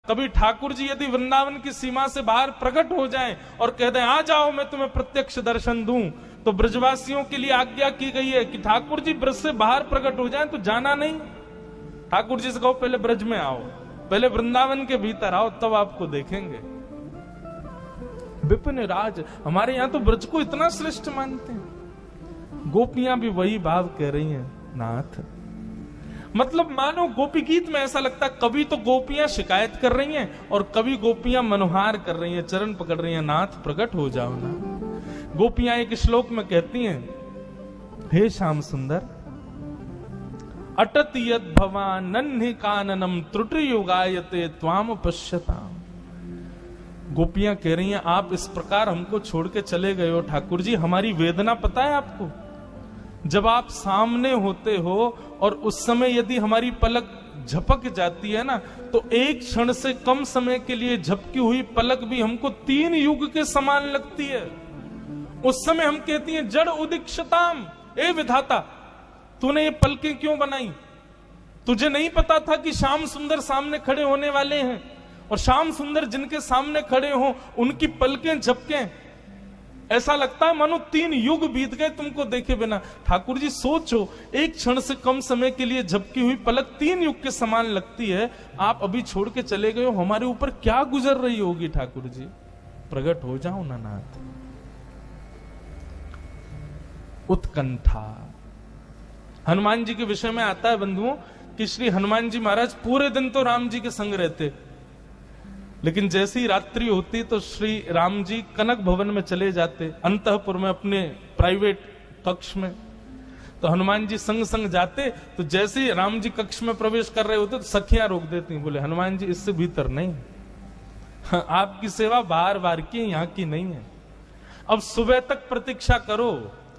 कभी ठाकुर जी यदि वृंदावन की सीमा से बाहर प्रकट हो जाएं और कह दें आ जाओ मैं तुम्हें प्रत्यक्ष दर्शन दूं, तो ब्रजवासियों के लिए आज्ञा की गई है कि ठाकुर जी ब्रज से बाहर प्रकट हो जाएं तो जाना नहीं। ठाकुर जी से कहो पहले ब्रज में आओ, पहले वृंदावन के भीतर आओ, तब आपको देखेंगे। विपिन राज, हमारे यहां तो ब्रज को इतना श्रेष्ठ मानते हैं। गोपियां भी वही भाव कह रही हैं नाथ। मतलब मानो गोपी गीत में ऐसा लगता है कभी तो गोपियां शिकायत कर रही हैं और कभी गोपियां मनोहार कर रही हैं, चरण पकड़ रही हैं, नाथ प्रकट हो जाओ ना। गोपियां एक श्लोक में कहती हैं, हे श्याम सुंदर अटत यद भवान नन्हि काननम त्रुटि युगायते त्वाम पश्यताम। गोपियां कह रही हैं आप इस प्रकार हमको छोड़ के चले गए हो ठाकुर जी, हमारी वेदना पता है आपको? जब आप सामने होते हो और उस समय यदि हमारी पलक झपक जाती है ना, तो एक क्षण से कम समय के लिए झपकी हुई पलक भी हमको 3 युग के समान लगती है। उस समय हम कहती हैं जड़ उदीक्षताम, ए विधाता तूने ये पलकें क्यों बनाई? तुझे नहीं पता था कि श्याम सुंदर सामने खड़े होने वाले हैं, और श्याम सुंदर जिनके सामने खड़े हो उनकी पलकें झपकें, ऐसा लगता है मानो 3 युग बीत गए तुमको देखे बिना। ठाकुर जी सोचो, एक क्षण से कम समय के लिए झपकी हुई पलक 3 युग के समान लगती है। आप अभी छोड़ के चले गए हो, हमारे ऊपर क्या गुजर रही होगी ठाकुर जी? प्रकट हो जाओ ना नाथ। उत्कंठा हनुमान जी के विषय में आता है बंधुओं कि श्री हनुमान जी महाराज पूरे दिन तो राम जी के संग रहते, लेकिन जैसी रात्रि होती तो श्री राम जी कनक भवन में चले जाते, अंतःपुर में अपने प्राइवेट कक्ष में। तो हनुमान जी संग संग जाते, तो जैसे ही राम जी कक्ष में प्रवेश कर रहे होते तो सखियां रोक देती, बोले हनुमान जी इससे भीतर नहीं, आपकी सेवा बाहर बाहर की, यहाँ की नहीं है। अब सुबह तक प्रतीक्षा करो,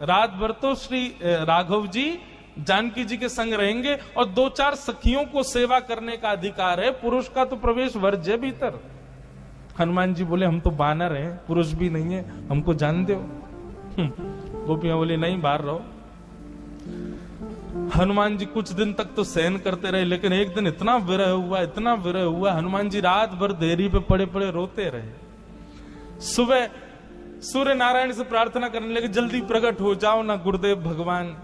रात भर तो श्री राघव जी जानकी जी के संग रहेंगे और 2-4 सखियों को सेवा करने का अधिकार है, पुरुष का तो प्रवेश वर्ज है भीतर। हनुमान जी बोले हम तो बानर हैं, पुरुष भी नहीं है, हमको जान दो। गोपियां बोले नहीं बाहर रहो। हनुमान जी कुछ दिन तक तो सहन करते रहे, लेकिन एक दिन इतना विरह हुआ, इतना विरह हुआ, हनुमान जी रात भर देरी पे पड़े पड़े रोते रहे। सुबह सूर्य नारायण से प्रार्थना करने लगे जल्दी प्रकट हो जाओ ना गुरुदेव भगवान,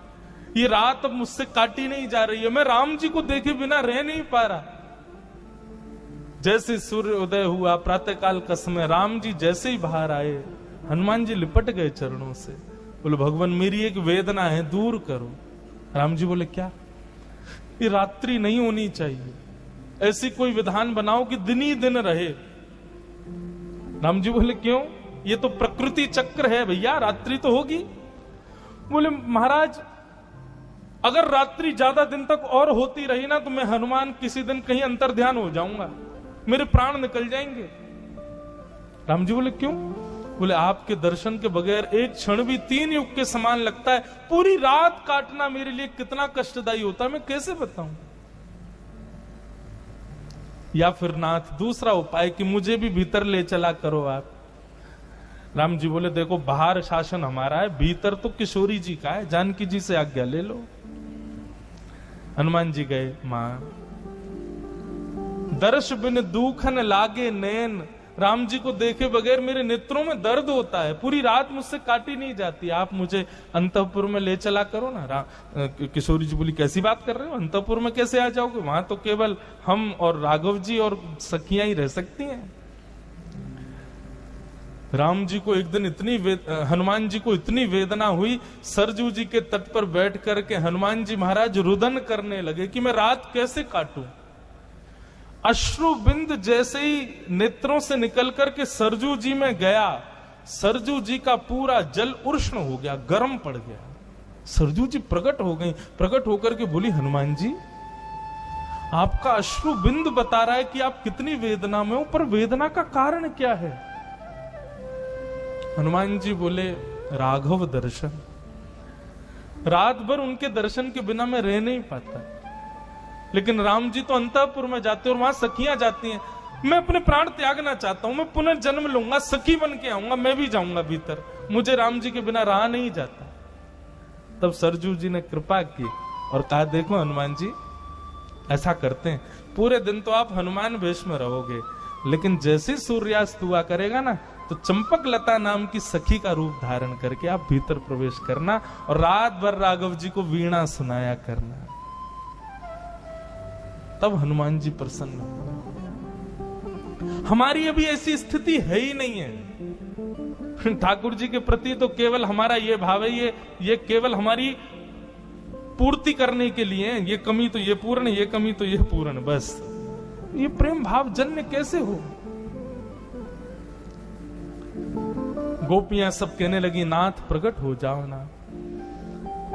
ये रात अब मुझसे काटी नहीं जा रही है, मैं राम जी को देखे बिना रह नहीं पा रहा। जैसे सूर्य उदय हुआ प्रातःकाल का समय, राम जी जैसे ही बाहर आए हनुमान जी लिपट गए चरणों से, बोले भगवान मेरी एक वेदना है दूर करो। राम जी बोले क्या? ये रात्रि नहीं होनी चाहिए, ऐसी कोई विधान बनाओ कि दिन ही दिन रहे। राम जी बोले क्यों? ये तो प्रकृति चक्र है भैया, रात्रि तो होगी। बोले महाराज अगर रात्रि ज्यादा दिन तक और होती रही ना तो मैं हनुमान किसी दिन कहीं अंतर ध्यान हो जाऊंगा, मेरे प्राण निकल जाएंगे। राम जी बोले क्यों? बोले आपके दर्शन के बगैर एक क्षण भी 3 युग के समान लगता है, पूरी रात काटना मेरे लिए कितना कष्टदायी होता है, मैं कैसे बताऊं। या फिर नाथ दूसरा उपाय कि मुझे भी भीतर ले चला करो आप। राम जी बोले देखो बाहर शासन हमारा है, भीतर तो किशोरी जी का है, जानकी जी से आज्ञा ले लो। हनुमान जी गए। मां दर्श बिन दूखन लागे नैन, राम जी को देखे बगैर मेरे नेत्रों में दर्द होता है, पूरी रात मुझसे काटी नहीं जाती, आप मुझे अंतःपुर में ले चला करो ना। किशोरी जी बोली कैसी बात कर रहे हो, अंतःपुर में कैसे आ जाओगे, वहां तो केवल हम और राघव जी और सखियां ही रह सकती हैं। राम जी को एक दिन हनुमान जी को इतनी वेदना हुई, सरजू जी के तट पर बैठ करके हनुमान जी महाराज रुदन करने लगे कि मैं रात कैसे काटूं। अश्रु बिंद जैसे ही नेत्रों से निकल करके सरजू जी में गया, सरजू जी का पूरा जल उष्ण हो गया, गर्म पड़ गया। सरजू जी प्रकट हो गई, प्रकट होकर के बोली हनुमान जी आपका अश्रु बिंद बता रहा है कि आप कितनी वेदना में हो, पर वेदना का कारण क्या है? हनुमान जी बोले राघव दर्शन, रात भर उनके दर्शन के बिना मैं रह नहीं पाता, लेकिन राम जी तो अंतःपुर में जाते और वहां सखियां जाती हैं, मैं अपने प्राण त्यागना चाहता हूं, मैं पुनर्जन्म लूंगा, सखी बन के आऊंगा, मैं भी जाऊंगा भीतर, मुझे राम जी के बिना रहा नहीं जाता। तब सरजू जी ने कृपा की और कहा देखो हनुमान जी ऐसा करते हैं, पूरे दिन तो आप हनुमान वेश में रहोगे, लेकिन जैसे ही सूर्यास्त हुआ करेगा ना, तो चंपक लता नाम की सखी का रूप धारण करके आप भीतर प्रवेश करना और रात भर राघव जी को वीणा सुनाया करना। तब हनुमान जी प्रसन्न होंगे। हमारी अभी ऐसी स्थिति है ही नहीं है। ठाकुर जी के प्रति तो केवल हमारा ये भाव है, ये केवल हमारी पूर्ति करने के लिए, ये कमी तो ये पूर्ण, ये कमी तो ये पूर्ण, बस। ये प्रेम भाव जन्य कैसे हो? गोपियां सब कहने लगी, नाथ प्रकट हो जाओ ना।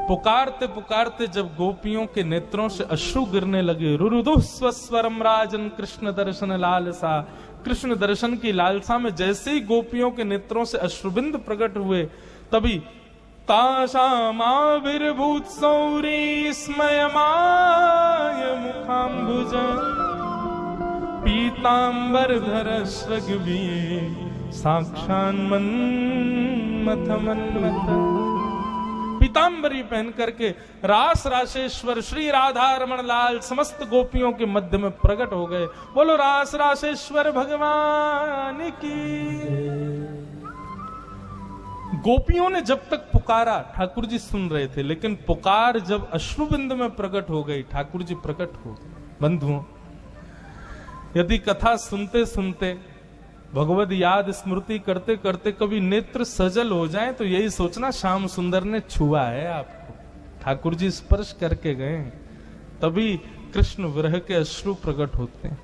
पुकारते पुकारते जब गोपियों के नेत्रों से अश्रु गिरने लगे, रुरुदुस्वस्वरम राजन कृष्ण दर्शन लालसा, कृष्ण दर्शन की लालसा में जैसे ही गोपियों के नेत्रों से अश्रुबिंद प्रकट हुए, तभी ताशामाविर्भूत सौरी स्मयमाय मुखाम्बुज पीतांबरधर सृग्वी साक्षान् मन्मथ मन्मथ। पीतांबरी पहन करके रास राशेश्वर श्री राधा रमण लाल समस्त गोपियों के मध्य में प्रकट हो गए। बोलो रास राशेश्वर भगवान की। गोपियों ने जब तक पुकारा ठाकुर जी सुन रहे थे, लेकिन पुकार जब अश्रुबिंद में प्रकट हो गई, ठाकुर जी प्रकट हो गए। बंधुओं, यदि कथा सुनते सुनते भगवद याद स्मृति करते करते कभी नेत्र सजल हो जाए, तो यही सोचना श्याम सुंदर ने छुआ है आपको, ठाकुर जी स्पर्श करके गए, तभी कृष्ण विरह के अश्रु प्रकट होते हैं।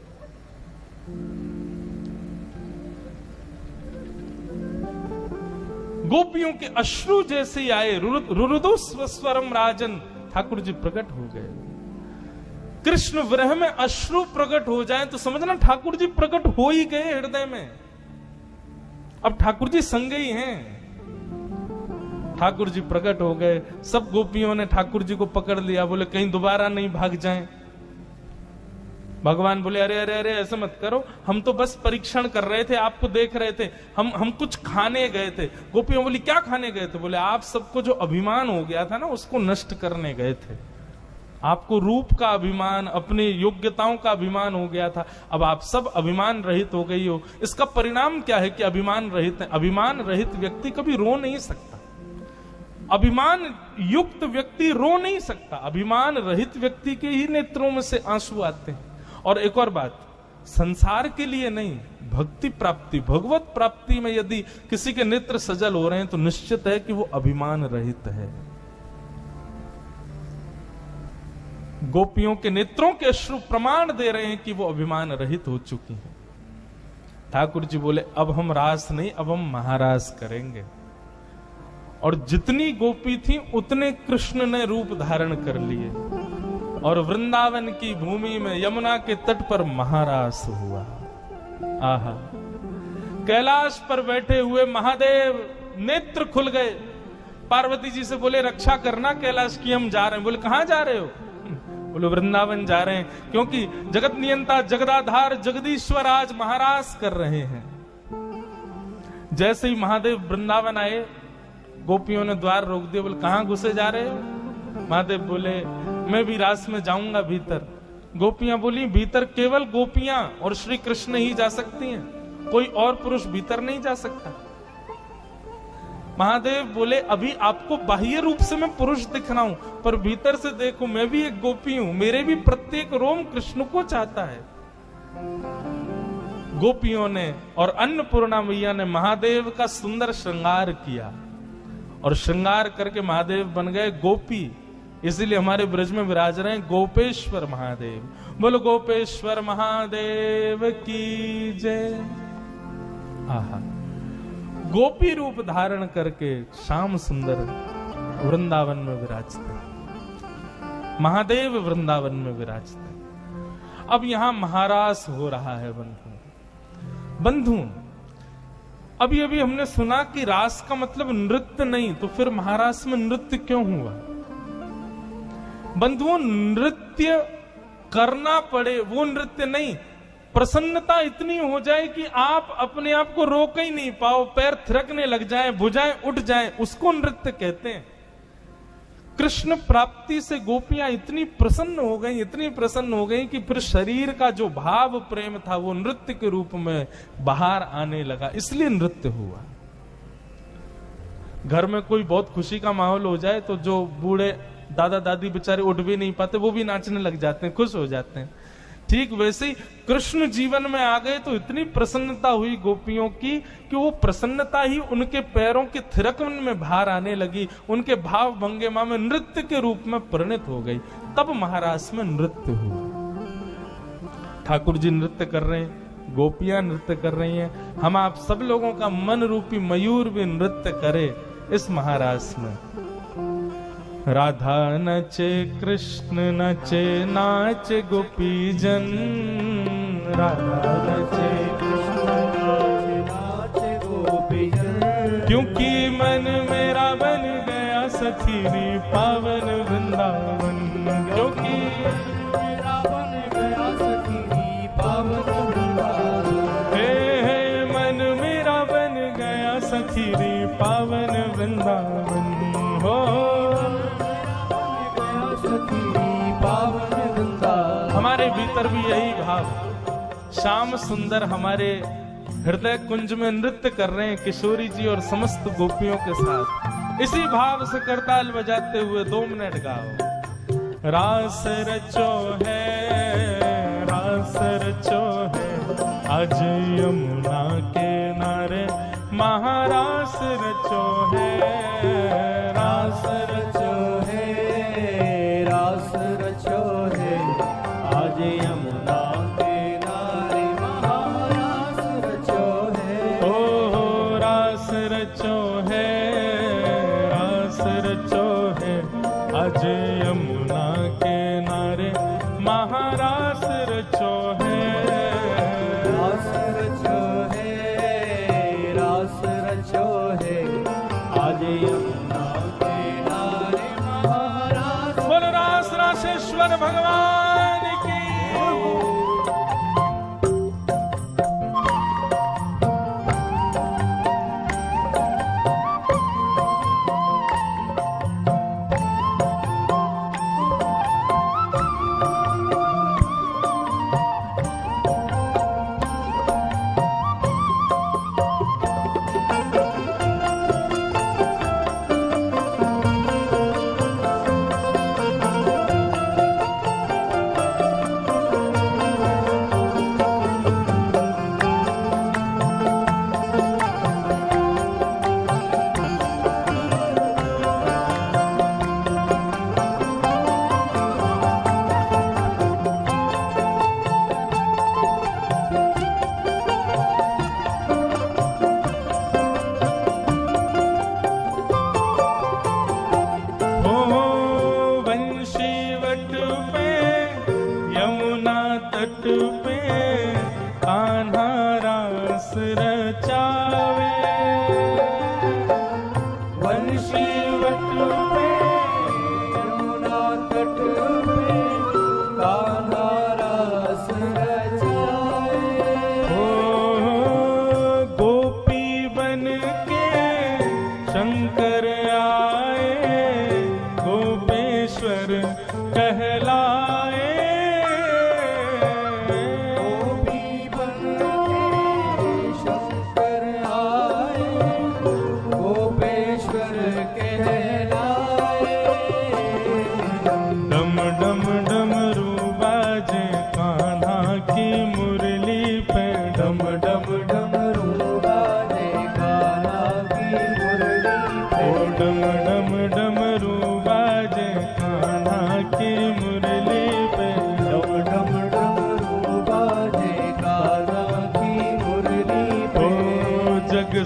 गोपियों के अश्रु जैसे ही आए, रुरुदुस्वस्वरम राजन, ठाकुर जी प्रकट हो गए। कृष्ण विरह में अश्रु प्रकट हो जाए तो समझना ठाकुर जी प्रकट हो ही गए हृदय में। अब ठाकुर जी संग ही हैं। ठाकुर जी प्रकट हो गए, सब गोपियों ने ठाकुर जी को पकड़ लिया, बोले कहीं दोबारा नहीं भाग जाएं। भगवान बोले अरे अरे अरे ऐसा मत करो, हम तो बस परीक्षण कर रहे थे, आपको देख रहे थे, हम कुछ खाने गए थे। गोपियों बोली क्या खाने गए थे? बोले आप सबको जो अभिमान हो गया था ना, उसको नष्ट करने गए थे। आपको रूप का अभिमान, अपनी योग्यताओं का अभिमान हो गया था, अब आप सब अभिमान रहित हो गई हो। इसका परिणाम क्या है कि अभिमान रहित है। अभिमान रहित व्यक्ति कभी रो नहीं सकता, अभिमान युक्त व्यक्ति रो नहीं सकता। अभिमान रहित व्यक्ति के ही नेत्रों में से आंसू आते हैं। और एक और बात, संसार के लिए नहीं, भक्ति प्राप्ति, भगवत प्राप्ति में यदि किसी के नेत्र सजल हो रहे हैं तो निश्चित है कि वो अभिमान रहित है। गोपियों के नेत्रों के अश्रु प्रमाण दे रहे हैं कि वो अभिमान रहित हो चुकी हैं। ठाकुर जी बोले अब हम रास नहीं, अब हम महारास करेंगे। और जितनी गोपी थी उतने कृष्ण ने रूप धारण कर लिए और वृंदावन की भूमि में यमुना के तट पर महारास हुआ। आहा, कैलाश पर बैठे हुए महादेव नेत्र खुल गए। पार्वती जी से बोले रक्षा करना कैलाश की, हम जा रहे हैं। बोले कहां जा रहे हो? बोले वृंदावन जा रहे हैं, क्योंकि जगत नियंता जगदाधार जगदीश्वर आज महारास कर रहे हैं। जैसे ही महादेव वृंदावन आए, गोपियों ने द्वार रोक दिया। बोले कहां घुसे जा रहे हो? महादेव बोले मैं भी रास में जाऊंगा भीतर। गोपियां बोली भीतर केवल गोपियां और श्री कृष्ण ही जा सकती हैं, कोई और पुरुष भीतर नहीं जा सकता। महादेव बोले अभी आपको बाह्य रूप से मैं पुरुष दिख रहा हूं, पर भीतर से देखो मैं भी एक गोपी हूं, मेरे भी प्रत्येक रोम कृष्ण को चाहता है। गोपियों ने और अन्नपूर्णा मैया ने महादेव का सुंदर श्रृंगार किया और श्रृंगार करके महादेव बन गए गोपी। इसलिए हमारे ब्रज में विराज रहे हैं गोपेश्वर महादेव। बोलो गोपेश्वर महादेव की जय। आहा, गोपी रूप धारण करके श्याम सुंदर वृंदावन में विराजते, महादेव वृंदावन में विराजते। अब यहां महारास हो रहा है बंधु। अभी अभी हमने सुना कि रास का मतलब नृत्य नहीं, तो फिर महारास में नृत्य क्यों हुआ? बंधुओं, नृत्य करना पड़े वो नृत्य नहीं, प्रसन्नता इतनी हो जाए कि आप अपने आप को रोक ही नहीं पाओ, पैर थिरकने लग जाएं, भुजाएं उठ जाएं, उसको नृत्य कहते हैं। कृष्ण प्राप्ति से गोपियां इतनी प्रसन्न हो गई कि फिर शरीर का जो भाव प्रेम था वो नृत्य के रूप में बाहर आने लगा, इसलिए नृत्य हुआ। घर में कोई बहुत खुशी का माहौल हो जाए तो जो बूढ़े दादा दादी बेचारे उठ भी नहीं पाते, वो भी नाचने लग जाते हैं, खुश हो जाते हैं। ठीक वैसे ही कृष्ण जीवन में आ गए तो इतनी प्रसन्नता हुई गोपियों की कि वो प्रसन्नता ही उनके पैरों के थिरकन में बाहर आने लगी, उनके भाव भंगिमा में नृत्य के रूप में परिणत हो गई। तब महाराष्ट्र में नृत्य हुआ। ठाकुर जी नृत्य कर रहे हैं, गोपियां नृत्य कर रही हैं, हम आप सब लोगों का मन रूपी मयूर भी नृत्य करे इस महाराष्ट्र में। राधा नचे कृष्ण नचे नाच गोपी जन, राधा नचे कृष्ण नाच गोपी जन, क्योंकि मन मेरा बन गया सखी रे पावन वृंदावन, क्योंकि मेरा बन गया सखी रे पावन वृंदावन, हे मन मेरा बन गया सखी रे पावन वृंदावन हो। हमारे भीतर भी यही भाव, श्याम सुंदर हमारे हृदय कुंज में नृत्य कर रहे हैं किशोरी जी और समस्त गोपियों के साथ। इसी भाव से करताल बजाते हुए 2 मिनट गाओ। रास रचो है, रास रचो है, आज यमुना के नारे महारास रचो है, रास रचो है, रास रचो है, आज यमुना के नारे महारास रचो है, ओ रास रचो है, रास रचो है, आज यमुना के नारे महारास रचो है, रास रचो है, रास रचो है, आज यमुना के नारे महारास। बोल रास रासेश्वर भगवान की।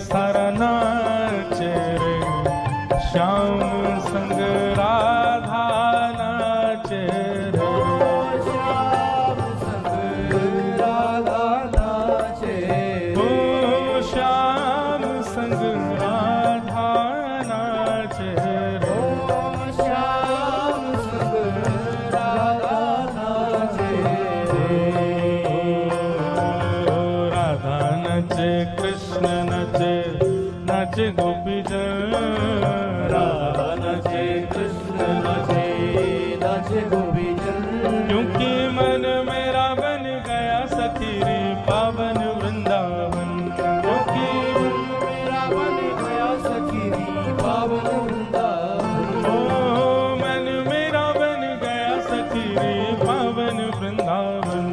सारा नाच रे श्याम संग राधा नाच रे, श्याम संग राधा नाच रे, ओ श्याम संग राधा नाच रे, ओ श्याम संग राधा नाच रे, राधा नचे कृष्ण नचे गोपी जन, राधा नचे कृष्ण नाचे नाचे गोपीजन, क्योंकि मन मेरा बन गया सखी रे पावन वृंदावन, क्योंकि मन मेरा बन गया सखी रे पावन वृंदावन। ओ मन मेरा बन गया सखी रे पावन वृंदावन,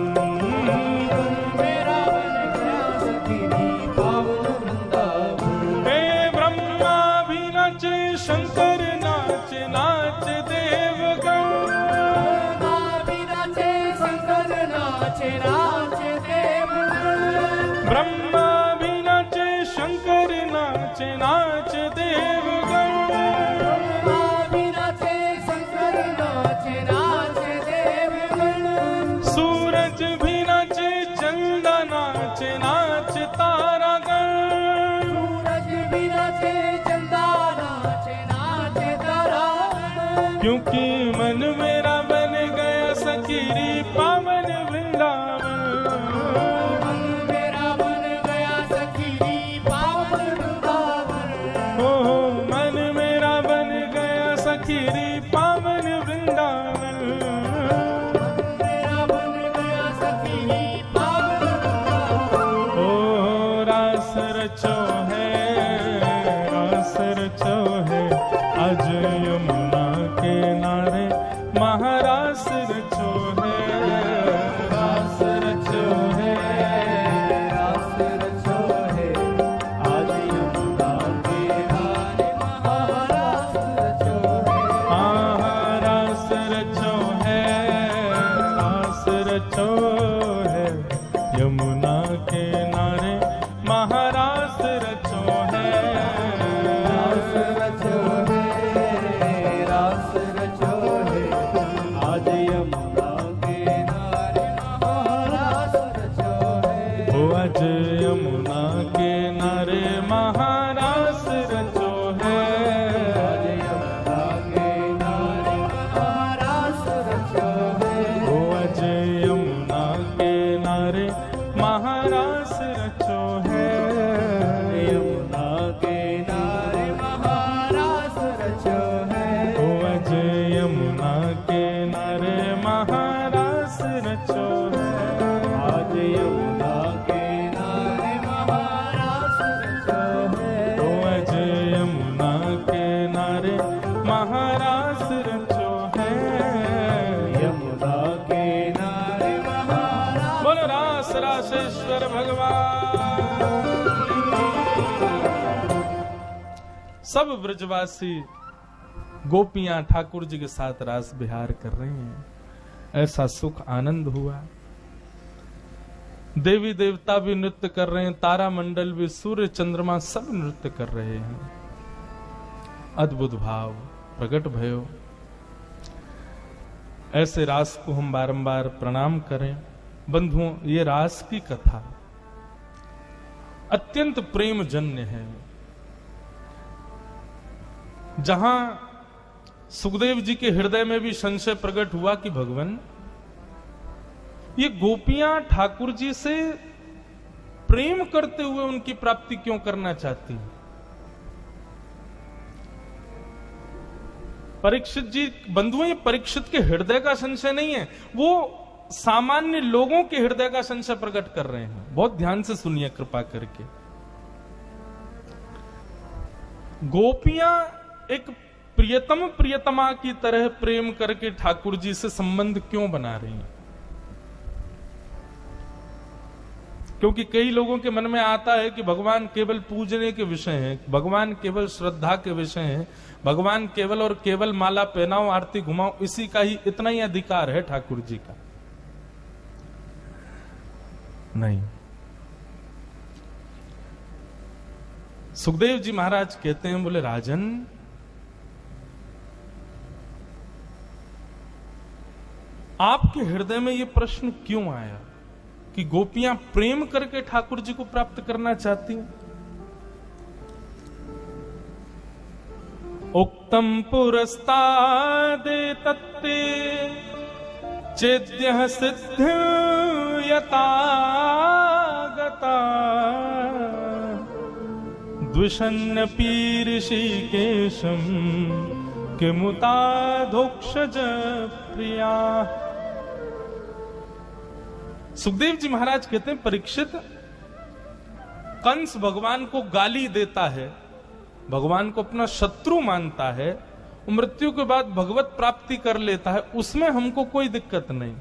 मेरा बन गया सखी रे पावन वृंदावन। हे ब्रह्मा भी नाचे शंकर नाचे नाचे देवगण, भी नाचे शंकर नाचे नाचे देवगण, ब्रह्मा भी नाचे शंकर नाचे नाचे देवगण, भी नाचे शंकर नाचे नाचे देवगण। सूरज भी नाचे चंदा नाचे नाचे तारागण, सूरज भी नाचे चंदा नाचे नाचे तारागण, क्योंकि मन मेरा बन गया सखी रे पावन वृंदावन, मन मेरा बन गया सखी रे पावन वृंदावन। ओ मन मेरा बन गया सखी रे पावन वृंदावन, मेरा बन गया सखी रे पावन वृंदावन। ओ रास रचो है आज यमुना के नारे महारास रचो है, रास रचो है, रास रचो है, आज यमुना के नारे महारास रचो है। रास रचो है, रास रचो है, यमुना के नारे महारास रचो है, रास रचो है, रास रचो है, आज यमुना के नारे महारास रचो है। ओ आज यमुना के नारे महारास रचो है, आज यमुना के नारे महारास रचो है। ओ आज यमुना के नारे महारास रचो है, यमुना के नारे महारास रचो है। ओ आज यमुना के नारे महारास रचो है, आज यमुना के नारे महारास रचो है। ओ आज यमुना के नारे महारास रचो है, यमुना के नारे महारास। बोलो रास रासेश्वर भगवान। सब ब्रजवासी गोपियां ठाकुर जी के साथ रास विहार कर रही हैं, ऐसा सुख आनंद हुआ। देवी देवता भी नृत्य कर रहे हैं, तारा मंडल भी, सूर्य चंद्रमा सब नृत्य कर रहे हैं। अद्भुत भाव प्रकट भयो। ऐसे रास को हम बारंबार प्रणाम करें। बंधुओं, ये रास की कथा अत्यंत प्रेम जन्य है। जहां सुखदेव जी के हृदय में भी संशय प्रकट हुआ कि भगवान, ये गोपियां ठाकुर जी से प्रेम करते हुए उनकी प्राप्ति क्यों करना चाहती हैं? परीक्षित जी, बंधुओं, ये परीक्षित के हृदय का संशय नहीं है, वो सामान्य लोगों के हृदय का संशय प्रकट कर रहे हैं। बहुत ध्यान से सुनिए कृपा करके। गोपियां एक प्रियतम प्रियतमा की तरह प्रेम करके ठाकुर जी से संबंध क्यों बना रही हैं? क्योंकि कई लोगों के मन में आता है कि भगवान केवल पूजने के विषय हैं, भगवान केवल श्रद्धा के विषय हैं, भगवान केवल और केवल माला पहनाओ, आरती घुमाओ, इसी का ही, इतना ही अधिकार है ठाकुर जी का। नहीं, सुखदेव जी महाराज कहते हैं, बोले राजन, आपके हृदय में यह प्रश्न क्यों आया कि गोपियां प्रेम करके ठाकुर जी को प्राप्त करना चाहती हैं? उक्तम पुरस्तादे तत्ते चेद्यः सिद्ध यतागता द्विषन्न पीऋषिकेशं किमुताधोक्षज प्रिया। सुखदेव जी महाराज कहते हैं, परीक्षित, कंस भगवान को गाली देता है, भगवान को अपना शत्रु मानता है, मृत्यु के बाद भगवत प्राप्ति कर लेता है, उसमें हमको कोई दिक्कत नहीं।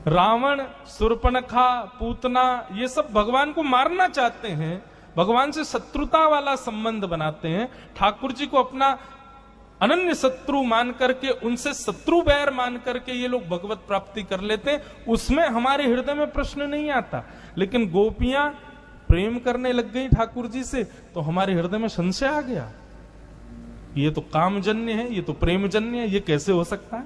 रावण, शूर्पणखा, पूतना, ये सब भगवान को मारना चाहते हैं, भगवान से शत्रुता वाला संबंध बनाते हैं, ठाकुर जी को अपना अनन्य शत्रु मान करके, उनसे शत्रु बैर मान करके ये लोग भगवत प्राप्ति कर लेते हैं, उसमें हमारे हृदय में प्रश्न नहीं आता। लेकिन गोपियां प्रेम करने लग गई ठाकुर जी से, तो हमारे हृदय में संशय आ गया, ये तो कामजन्य है, ये तो प्रेमजन्य है, ये कैसे हो सकता है।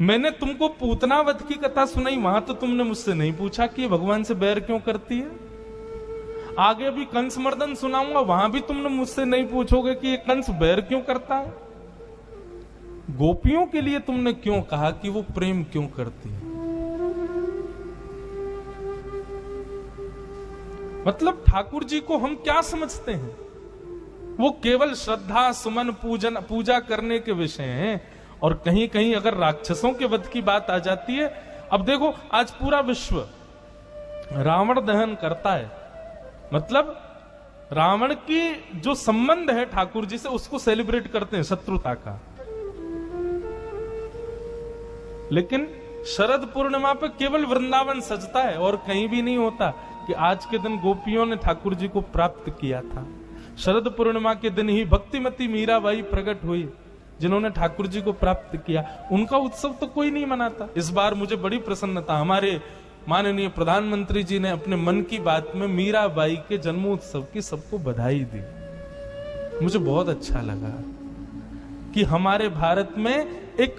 मैंने तुमको पूतनावत की कथा सुनाई, वहां तो तुमने मुझसे नहीं पूछा कि भगवान से बैर क्यों करती है। आगे भी कंस मर्दन सुनाऊंगा, वहां भी तुमने मुझसे नहीं पूछोगे कि ये कंस बैर क्यों करता है। गोपियों के लिए तुमने क्यों कहा कि वो प्रेम क्यों करती है। मतलब ठाकुर जी को हम क्या समझते हैं, वो केवल श्रद्धा सुमन पूजन पूजा करने के विषय हैं। और कहीं कहीं अगर राक्षसों के वध की बात आ जाती है, अब देखो आज पूरा विश्व रावण दहन करता है, मतलब रावण की जो संबंध है ठाकुर जी से उसको सेलिब्रेट करते हैं, शत्रुता का। लेकिन शरद पूर्णिमा पे केवल वृंदावन सजता है और कहीं भी नहीं होता कि आज के दिन गोपियों ने ठाकुर जी को प्राप्त किया था। शरद पूर्णिमा के दिन ही भक्तिमती मीराबाई प्रकट हुई, जिन्होंने ठाकुर जी को प्राप्त किया। उनका उत्सव तो कोई नहीं मनाता। इस बार मुझे बड़ी प्रसन्नता, हमारे माननीय प्रधानमंत्री जी ने अपने मन की बात में मीराबाई के जन्मोत्सव की सबको बधाई दी। मुझे बहुत अच्छा लगा कि हमारे भारत में एक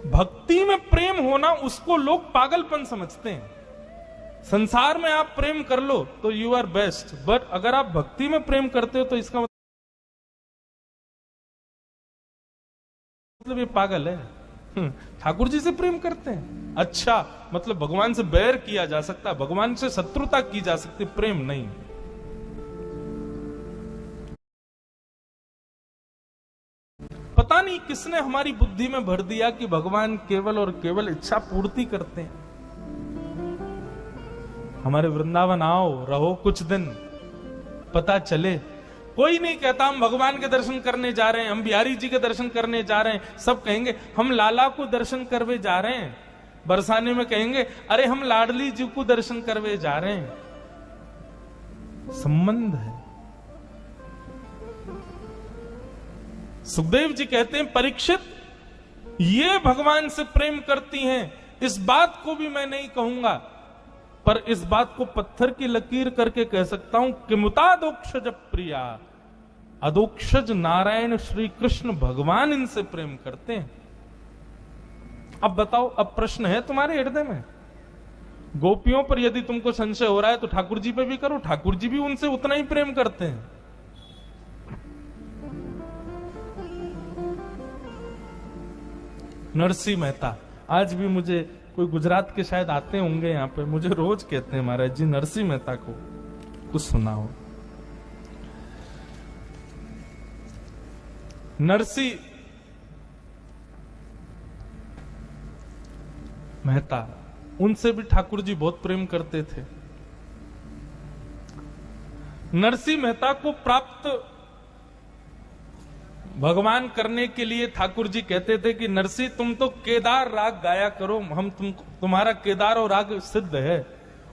भक्ति में प्रेम होना, उसको लोग पागलपन समझते हैं। संसार में आप प्रेम कर लो तो यू आर बेस्ट, बट अगर आप भक्ति में प्रेम करते हो तो इसका मतलब ये पागल है। ठाकुर जी से प्रेम करते हैं, अच्छा मतलब भगवान से बैर किया जा सकता है, भगवान से शत्रुता की जा सकती, प्रेम नहीं। पता नहीं किसने हमारी बुद्धि में भर दिया कि भगवान केवल और केवल इच्छा पूर्ति करते हैं। हमारे वृंदावन आओ, रहो कुछ दिन, पता चले। कोई नहीं कहता हम भगवान के दर्शन करने जा रहे हैं, हम बिहारी जी के दर्शन करने जा रहे हैं। सब कहेंगे हम लाला को दर्शन करवे जा रहे हैं। बरसाने में कहेंगे अरे हम लाडली जी को दर्शन करवे जा रहे हैं। संबंध है। सुखदेव जी कहते हैं, परीक्षित, ये भगवान से प्रेम करती हैं, इस बात को भी मैं नहीं कहूंगा, पर इस बात को पत्थर की लकीर करके कह सकता हूं कि मुतादोक्षज प्रिया, अदोक्षज नारायण श्री कृष्ण भगवान इनसे प्रेम करते हैं। अब बताओ, अब प्रश्न है तुम्हारे हृदय में, गोपियों पर यदि तुमको संशय हो रहा है तो ठाकुर जी पे भी करो, ठाकुर जी भी उनसे उतना ही प्रेम करते हैं। नरसिंह मेहता, आज भी मुझे कोई गुजरात के शायद आते होंगे यहाँ पे, मुझे रोज कहते हैं महाराज जी नरसिंह मेहता को कुछ सुनाओ। नरसिंह मेहता, उनसे भी ठाकुर जी बहुत प्रेम करते थे। नरसिंह मेहता को प्राप्त भगवान करने के लिए ठाकुर जी कहते थे कि नरसिंह तुम तो केदार राग गाया करो, हम तुम्हारा केदार और राग सिद्ध है,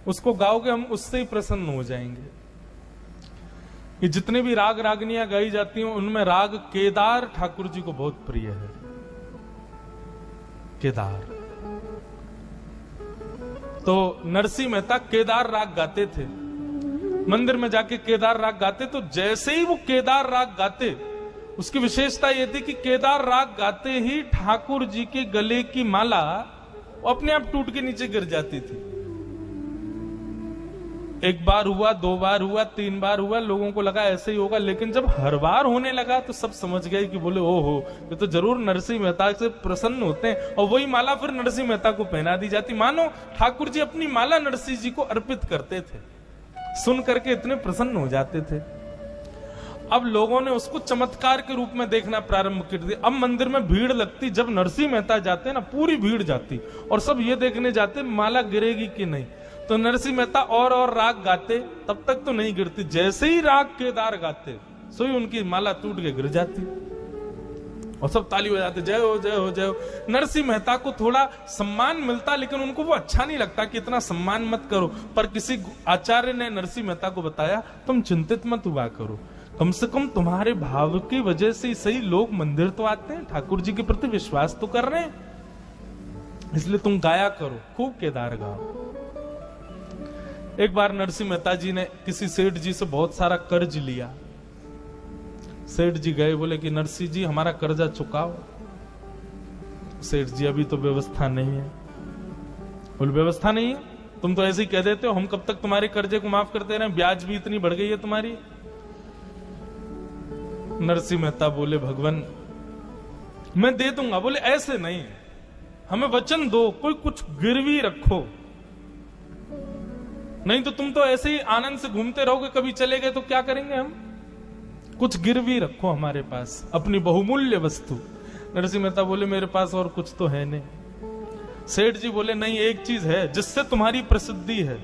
उसको गाओगे हम उससे ही प्रसन्न हो जाएंगे। ये जितने भी राग रागनियां गाई जाती हैं उनमें राग केदार ठाकुर जी को बहुत प्रिय है। केदार, तो नरसिंह मेहता केदार राग गाते थे, मंदिर में जाके केदार राग गाते। तो जैसे ही वो केदार राग गाते, उसकी विशेषता यह थी कि केदार राग गाते ही ठाकुर जी के गले की माला अपने आप टूट के नीचे गिर जाती थी। एक बार हुआ, दो बार हुआ, तीन बार हुआ, लोगों को लगा ऐसे ही होगा, लेकिन जब हर बार होने लगा तो सब समझ गए कि बोले ओहो, ये तो जरूर नरसिंह मेहता से प्रसन्न होते हैं। और वही माला फिर नरसिंह मेहता को पहना दी जाती, मानो ठाकुर जी अपनी माला नरसिंह जी को अर्पित करते थे। सुन करके इतने प्रसन्न हो जाते थे। अब लोगों ने उसको चमत्कार के रूप में देखना प्रारंभ कर दिया। अब मंदिर में भीड़ लगती, जब नरसिंह मेहता जाते ना पूरी भीड़ जाती और सब ये देखने जाते माला गिरेगी कि नहीं। तो नरसिंह मेहता और राग गाते, तब तक तो नहीं गिरती, जैसे ही राग केदार गाते सोई उनकी माला टूट के गिर जाती और सब ताली बजाते, जय हो जय हो जय हो। नरसिंह मेहता को थोड़ा सम्मान मिलता, लेकिन उनको वो अच्छा नहीं लगता कि इतना सम्मान मत करो। पर किसी आचार्य ने नरसिंह मेहता को बताया, तुम चिंतित मत हुआ करो, कम से कम तुम्हारे भाव की वजह से सही लोग मंदिर तो आते हैं, ठाकुर जी के प्रति विश्वास तो कर रहे हैं, इसलिए तुम गाया करो, खूब केदार गाओ। एक बार नरसिंह मेहता जी ने किसी सेठ जी से बहुत सारा कर्ज लिया। सेठ जी गए, बोले कि नरसिंह जी हमारा कर्जा चुकाओ। सेठ जी अभी तो व्यवस्था नहीं है। बोले व्यवस्था नहीं है? तुम तो ऐसे ही कह देते हो, हम कब तक तुम्हारे कर्जे को माफ करते रहे, ब्याज भी इतनी बढ़ गई है तुम्हारी। नरसिंह मेहता बोले भगवान मैं दे दूंगा। बोले ऐसे नहीं, हमें वचन दो, कोई कुछ गिरवी रखो, नहीं तो तुम तो ऐसे ही आनंद से घूमते रहोगे, कभी चले गए तो क्या करेंगे हम, कुछ गिरवी रखो हमारे पास, अपनी बहुमूल्य वस्तु। नरसिंह मेहता बोले मेरे पास और कुछ तो है नहीं। सेठ जी बोले नहीं, एक चीज है जिससे तुम्हारी प्रसिद्धि है,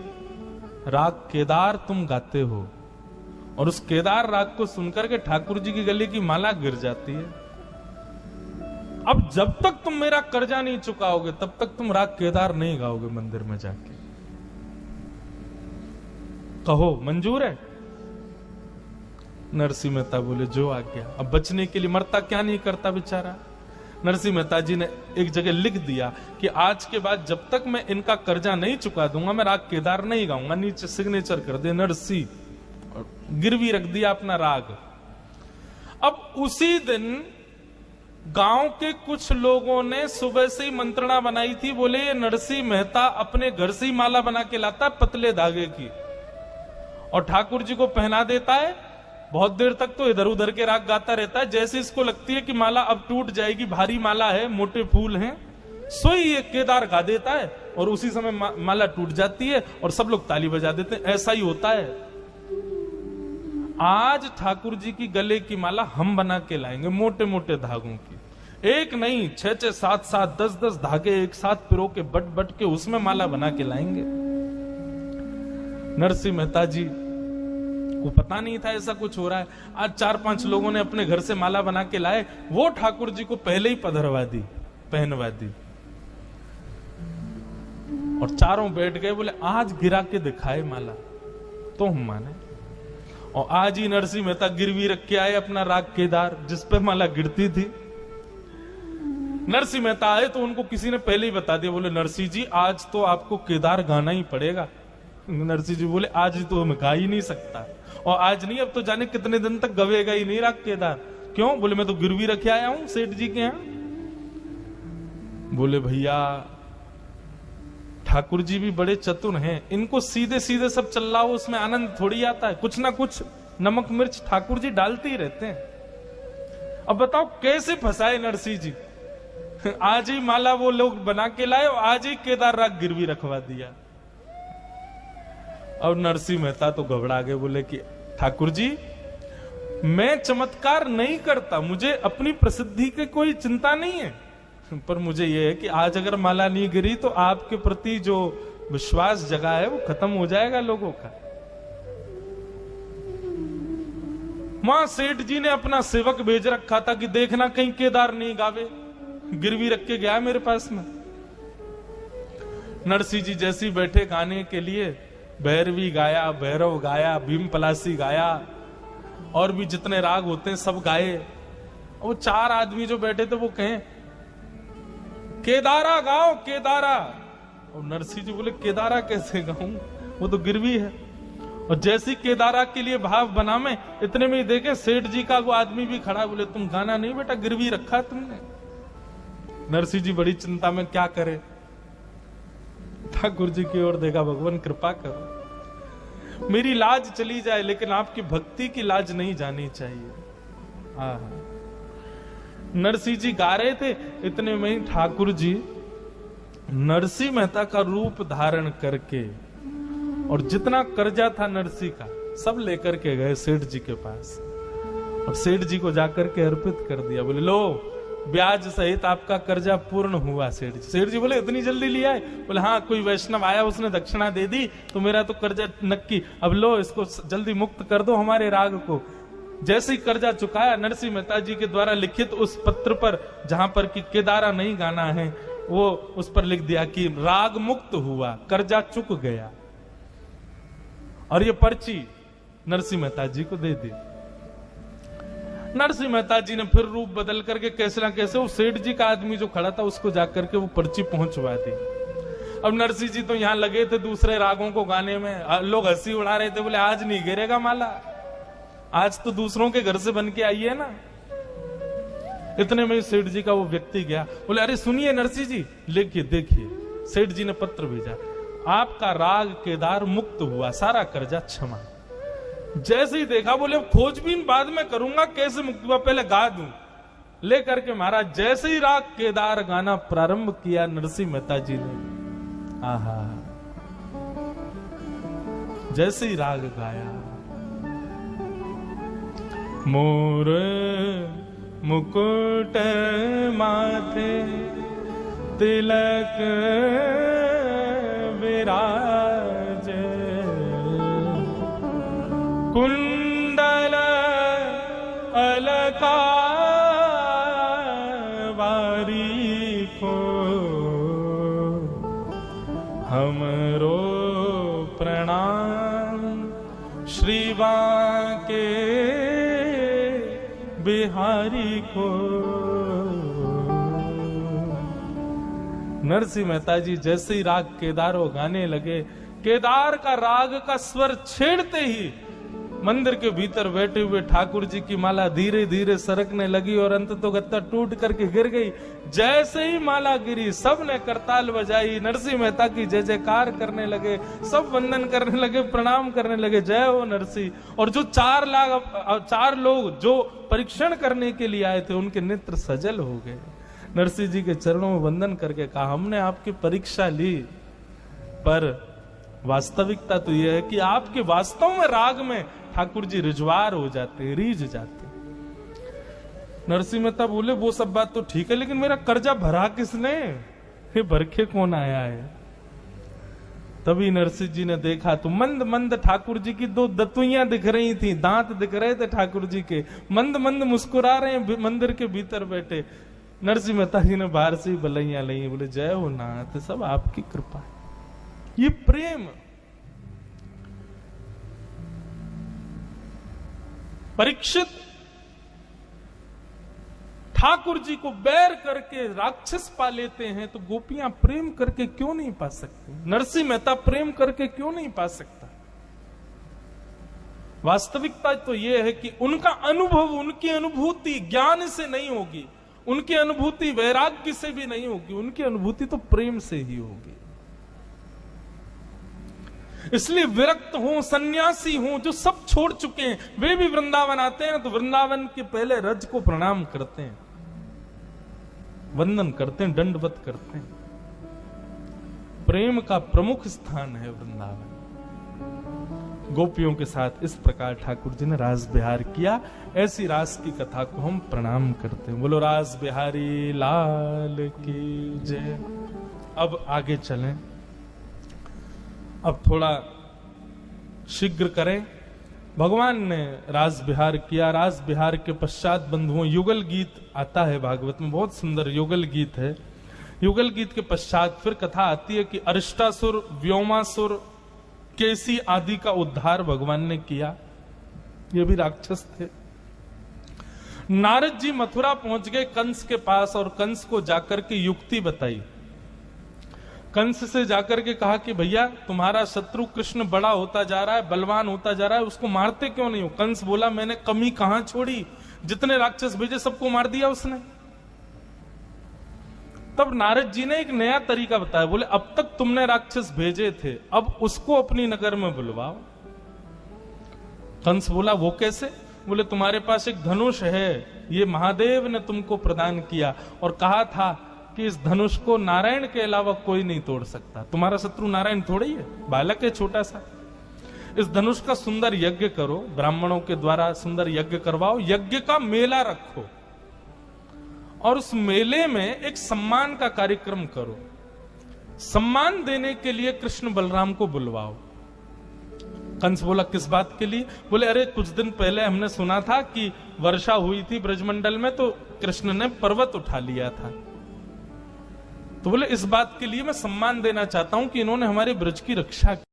राग केदार तुम गाते हो और उस केदार राग को सुनकर के ठाकुर जी की गले की माला गिर जाती है। अब जब तक तुम मेरा कर्जा नहीं चुकाओगे तब तक तुम राग केदार नहीं गाओगे मंदिर में जाके। कहो मंजूर है? नरसिंह मेहता बोले जो आ गया। अब बचने के लिए मरता क्या नहीं करता बेचारा। नरसिंह मेहता जी ने एक जगह लिख दिया कि आज के बाद जब तक मैं इनका कर्जा नहीं चुका दूंगा मैं राग केदार नहीं गाऊंगा। नीचे सिग्नेचर कर दे नरसिंह, गिरवी रख दिया अपना राग। अब उसी दिन गांव के कुछ लोगों ने सुबह से ही मंत्रणा बनाई थी, बोले ये नरसिंह मेहता अपने घर से ही माला बना के लाता है पतले धागे की और ठाकुर जी को पहना देता है। बहुत देर तक तो इधर उधर के राग गाता रहता है, जैसे इसको लगती है कि माला अब टूट जाएगी, भारी माला है, मोटे फूल हैं, सोई ये केदार गा देता है और उसी समय माला टूट जाती है और सब लोग ताली बजा देते हैं। ऐसा ही होता है। आज ठाकुर जी की गले की माला हम बना के लाएंगे, मोटे मोटे धागों की, एक नहीं 6-6, 7-7, 10-10 धागे एक साथ पिरो के बट बट के उसमें माला बना के लाएंगे। नरसिंह मेहता जी को पता नहीं था ऐसा कुछ हो रहा है। आज 4-5 लोगों ने अपने घर से माला बना के लाए, वो ठाकुर जी को पहले ही पधरवा दी, पहनवा दी और चारों बैठ गए, बोले आज गिरा के दिखाए माला तो हम माने। और आज ही नरसिंह मेहता गिरवी रख के आए अपना राग केदार जिस पे माला गिरती थी। नरसिंह मेहता आए तो उनको किसी ने पहले ही बता दिया, बोले नरसिंह जी आज तो आपको केदार गाना ही पड़ेगा। नरसिंह जी बोले आज ही तो मैं गा ही नहीं सकता, और आज नहीं अब तो जाने कितने दिन तक गवेगा ही नहीं राग केदार। क्यों? बोले मैं तो गिरवी रखे आया हूं सेठ जी के यहां। बोले भैया ठाकुर जी भी बड़े चतुर हैं, इनको सीधे सीधे सब चल रहा हो उसमें आनंद थोड़ी आता है, कुछ ना कुछ नमक मिर्च ठाकुर जी डालते ही रहते हैं। अब बताओ कैसे फंसाए नरसिंह जी। आज ही माला वो लोग बना के लाए और आज ही केदार राग गिरवी रखवा दिया। और नरसिंह मेहता तो घबरा गए, बोले कि ठाकुर जी मैं चमत्कार नहीं करता, मुझे अपनी प्रसिद्धि की कोई चिंता नहीं है, पर मुझे यह है कि आज अगर माला नहीं गिरी तो आपके प्रति जो विश्वास जगा है वो खत्म हो जाएगा लोगों का। वहां सेठ जी ने अपना सेवक भेज रखा था कि देखना कहीं केदार नहीं गावे, गिरवी रख के गया मेरे पास में। नरसिंह जी जैसे ही बैठे गाने के लिए, भैरवी गाया, भैरव गाया, भीम पलासी गाया और भी जितने राग होते हैं सब गाए। वो 4 आदमी जो बैठे थे वो कहें केदारा गाओ केदारा, और नरसिंह जी बोले केदारा कैसे गाऊं, वो तो गिरवी है। और जैसी केदारा के लिए भाव बना में, इतने में ही देखे सेठ जी का वो आदमी भी खड़ा, बोले तुम गाना नहीं बेटा, गिरवी रखा तुमने। नरसिंह जी बड़ी चिंता में क्या करे, ठाकुर जी की ओर देखा, भगवान कृपा करो मेरी लाज चली जाए लेकिन आपकी भक्ति की लाज नहीं जानी चाहिए। नरसिंह जी गा रहे थे, इतने में ही ठाकुर जी नरसिंह मेहता का रूप धारण करके और जितना कर्जा था नरसिंह का सब लेकर के गए सेठ जी के पास। अब सेठ जी को जाकर के अर्पित कर दिया। बोले लो ब्याज सहित आपका कर्जा पूर्ण हुआ। सेठ जी बोले इतनी जल्दी लिया है? बोले हाँ, कोई वैष्णव आया उसने दक्षिणा दे दी तो मेरा तो कर्जा नक्की। अब लो इसको जल्दी मुक्त कर दो हमारे राग को। जैसे ही कर्जा चुकाया, नरसिंह मेहता जी के द्वारा लिखित उस पत्र पर जहां पर कि केदारा नहीं गाना है, वो उस पर लिख दिया कि राग मुक्त हुआ, कर्जा चुक गया। और ये पर्ची नरसिंह मेहता जी को दे दी। नरसिंह मेहता जी ने फिर रूप बदल करके कैसे ना कैसे वो सेठ जी का आदमी जो खड़ा था उसको जाकर के वो पर्ची पहुंचवा दी। अब नरसिंह जी तो यहां लगे थे दूसरे रागों को गाने में, लोग हंसी उड़ा रहे थे। बोले आज नहीं गिरेगा माला, आज तो दूसरों के घर से बन के आई है ना। इतने में सेठ जी का वो व्यक्ति गया। बोले अरे सुनिए नरसिंह जी, लिखिए देखिए। सेठ जी ने पत्र भेजा, आपका राग केदार मुक्त हुआ, सारा कर्जा क्षमा। जैसे ही देखा बोले खोजबीन बाद में करूंगा, कैसे मुक्त हुआ पहले गा दूं। लेकर के महाराज जैसे ही राग केदार गाना प्रारंभ किया नरसिंह मेहता जी ने, आहा, जैसे ही राग गाया, मोर मुकुट माथे तिलक विराज, कुंडल अलका वारी को हमरो प्रणाम, श्री बांके बिहारी को। नरसिंह मेहता जी जैसे ही राग केदारो गाने लगे, केदार का राग का स्वर छेड़ते ही मंदिर के भीतर बैठे हुए ठाकुर जी की माला धीरे धीरे सरकने लगी और अंत तो गत्ता टूट करके गिर गई। जैसे ही माला गिरी, सब ने करताल बजाई, नरसिंह मेहता की जय जयकार करने लगे, सब वंदन करने लगे, प्रणाम करने लगे, जय हो नरसिंह। और जो 4 लोग जो परीक्षण करने के लिए आए थे उनके नेत्र सजल हो गए। नरसिंह जी के चरणों में वंदन करके कहा, हमने आपकी परीक्षा ली, पर वास्तविकता तो यह है कि आपके वास्तव में राग में ठाकुर जी रिजवार हो जाते, रीझ जाते। नरसिंह मेहता बोले वो सब बात तो ठीक है, लेकिन मेरा कर्जा भरा किसने? ये भरखे कौन आया है? तभी नरसिंह जी ने देखा तो मंद मंद ठाकुर जी की 2 दतुइयां दिख रही थी, दांत दिख रहे थे ठाकुर जी के, मंद मंद मुस्कुरा रहे हैं मंदिर के भीतर बैठे। नरसिंह मेहता जी ने बाहर से ही बलैया ली, बोले जय हो नाथ, सब आपकी कृपा है। ये प्रेम, परीक्षित ठाकुर जी को बैर करके राक्षस पा लेते हैं, तो गोपियां प्रेम करके क्यों नहीं पा सकती? नरसिंह मेहता प्रेम करके क्यों नहीं पा सकता? वास्तविकता तो यह है कि उनका अनुभव, उनकी अनुभूति ज्ञान से नहीं होगी, उनकी अनुभूति वैराग्य से भी नहीं होगी, उनकी अनुभूति तो प्रेम से ही होगी। इसलिए विरक्त हो, सन्यासी हो, जो सब छोड़ चुके हैं, वे भी वृंदावन आते हैं तो वृंदावन के पहले रज को प्रणाम करते हैं, वंदन करते हैं, दंडवत करते हैं। प्रेम का प्रमुख स्थान है वृंदावन। गोपियों के साथ इस प्रकार ठाकुर जी ने रास बिहार किया। ऐसी रास की कथा को हम प्रणाम करते हैं। बोलो रास बिहारी लाल की जय। अब आगे चलें, अब थोड़ा शीघ्र करें। भगवान ने रास बिहार किया। रास बिहार के पश्चात बंधुओं युगल गीत आता है भागवत में, बहुत सुंदर युगल गीत है। युगल गीत के पश्चात फिर कथा आती है कि अरिष्टासुर, व्योमासुर, केसी आदि का उद्धार भगवान ने किया। ये भी राक्षस थे। नारद जी मथुरा पहुंच गए कंस के पास और कंस को जाकर के युक्ति बताई। कंस से जाकर के कहा कि भैया तुम्हारा शत्रु कृष्ण बड़ा होता जा रहा है, बलवान होता जा रहा है, उसको मारते क्यों नहीं हो? कंस बोला मैंने कमी कहां छोड़ी, जितने राक्षस भेजे सबको मार दिया उसने। तब नारद जी ने एक नया तरीका बताया। बोले अब तक तुमने राक्षस भेजे थे, अब उसको अपनी नगर में बुलवाओ। कंस बोला वो कैसे? बोले तुम्हारे पास एक धनुष है, ये महादेव ने तुमको प्रदान किया और कहा था कि इस धनुष को नारायण के अलावा कोई नहीं तोड़ सकता। तुम्हारा शत्रु नारायण थोड़ा ही है, बालक है छोटा सा। इस धनुष का सुंदर यज्ञ करो, ब्राह्मणों के द्वारा सुंदर यज्ञ करवाओ, यज्ञ का मेला रखो और उस मेले में एक सम्मान का कार्यक्रम करो। सम्मान देने के लिए कृष्ण बलराम को बुलवाओ। कंस बोला किस बात के लिए? बोले अरे कुछ दिन पहले हमने सुना था कि वर्षा हुई थी ब्रजमंडल में, तो कृष्ण ने पर्वत उठा लिया था। तो बोले इस बात के लिए मैं सम्मान देना चाहता हूं कि इन्होंने हमारे ब्रज की रक्षा की।